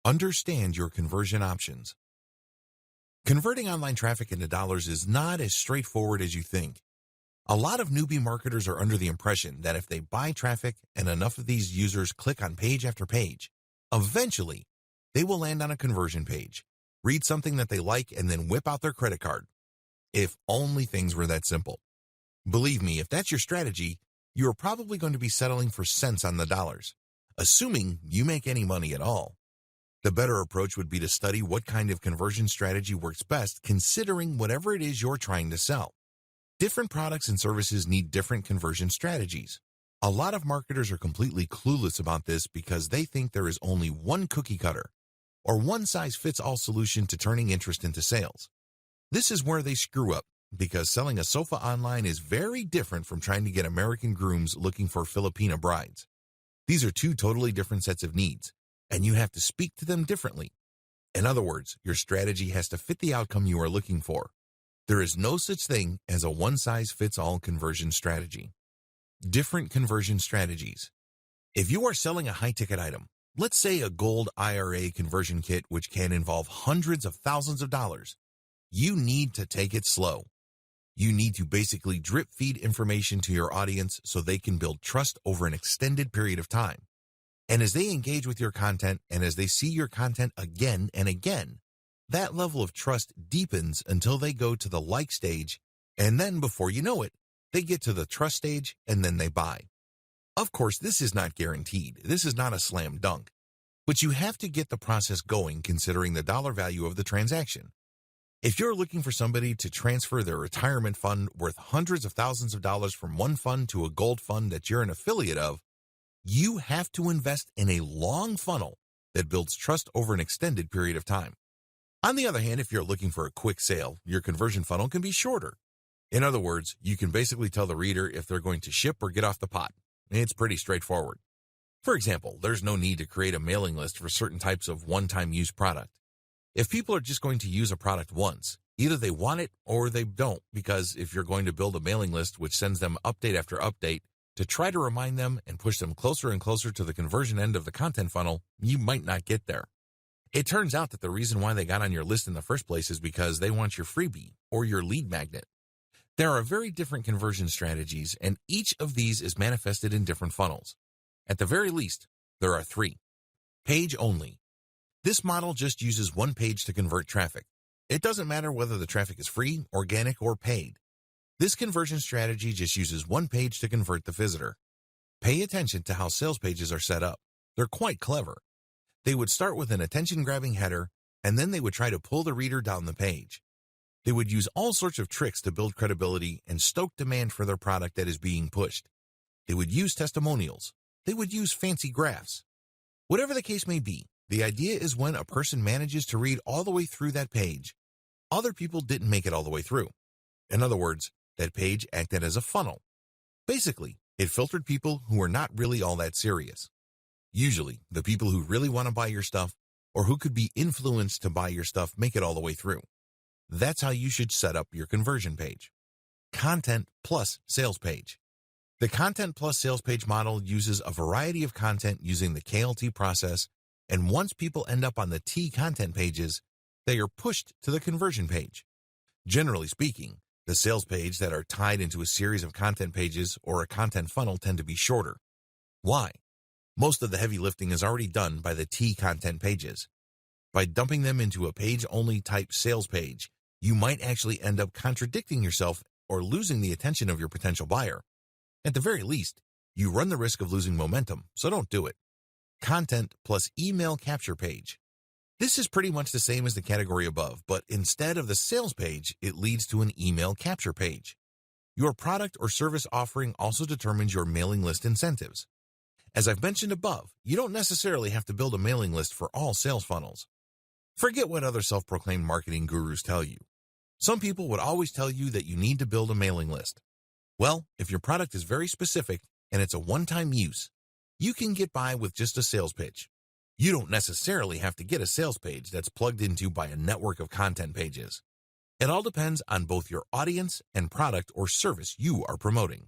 Understand your conversion options. Converting online traffic into dollars is not as straightforward as you think. A lot of newbie marketers are under the impression that if they buy traffic and enough of these users click on page after page, eventually they will land on a conversion page, read something that they like, and then whip out their credit card. If only things were that simple. Believe me, if that's your strategy, you are probably going to be settling for cents on the dollars, assuming you make any money at all. The better approach would be to study what kind of conversion strategy works best, considering whatever it is you're trying to sell. Different products and services need different conversion strategies. A lot of marketers are completely clueless about this because they think there is only one cookie cutter or one-size-fits-all solution to turning interest into sales. This is where they screw up, because selling a sofa online is very different from trying to get American grooms looking for Filipina brides. These are two totally different sets of needs, and you have to speak to them differently. In other words, your strategy has to fit the outcome you are looking for. There is no such thing as a one-size-fits-all conversion strategy. Different conversion strategies. If you are selling a high-ticket item, let's say a gold IRA conversion kit which can involve hundreds of thousands of dollars, you need to take it slow. You need to basically drip feed information to your audience so they can build trust over an extended period of time. And as they engage with your content and as they see your content again and again, that level of trust deepens until they go to the like stage, and then before you know it, they get to the trust stage and then they buy. Of course, this is not guaranteed. This is not a slam dunk. But you have to get the process going considering the dollar value of the transaction. If you're looking for somebody to transfer their retirement fund worth hundreds of thousands of dollars from one fund to a gold fund that you're an affiliate of, you have to invest in a long funnel that builds trust over an extended period of time. On the other hand, if you're looking for a quick sale, your conversion funnel can be shorter. In other words, you can basically tell the reader if they're going to ship or get off the pot. It's pretty straightforward. For example, there's no need to create a mailing list for certain types of one-time use product. If people are just going to use a product once, either they want it or they don't, because if you're going to build a mailing list which sends them update after update to try to remind them and push them closer and closer to the conversion end of the content funnel, you might not get there. It turns out that the reason why they got on your list in the first place is because they want your freebie or your lead magnet. There are very different conversion strategies, and each of these is manifested in different funnels. At the very least, there are three. Page only. This model just uses one page to convert traffic. It doesn't matter whether the traffic is free, organic, or paid. This conversion strategy just uses one page to convert the visitor. Pay attention to how sales pages are set up. They're quite clever. They would start with an attention-grabbing header, and then they would try to pull the reader down the page. They would use all sorts of tricks to build credibility and stoke demand for their product that is being pushed. They would use testimonials. They would use fancy graphs. Whatever the case may be, the idea is when a person manages to read all the way through that page, other people didn't make it all the way through. In other words, that page acted as a funnel. Basically, it filtered people who were not really all that serious. Usually, the people who really want to buy your stuff or who could be influenced to buy your stuff make it all the way through. That's how you should set up your conversion page. Content plus sales page. The content plus sales page model uses a variety of content using the KLT process, and once people end up on the T content pages, they are pushed to the conversion page. Generally speaking, the sales page that are tied into a series of content pages or a content funnel tend to be shorter. Why? Most of the heavy lifting is already done by the T content pages. By dumping them into a page-only type sales page, you might actually end up contradicting yourself or losing the attention of your potential buyer. At the very least, you run the risk of losing momentum, so don't do it. Content plus email capture page. This is pretty much the same as the category above, but instead of the sales page, it leads to an email capture page. Your product or service offering also determines your mailing list incentives. As I've mentioned above, you don't necessarily have to build a mailing list for all sales funnels. Forget what other self-proclaimed marketing gurus tell you. Some people would always tell you that you need to build a mailing list. Well, if your product is very specific and it's a one-time use, you can get by with just a sales pitch. You don't necessarily have to get a sales page that's plugged into by a network of content pages. It all depends on both your audience and product or service you are promoting.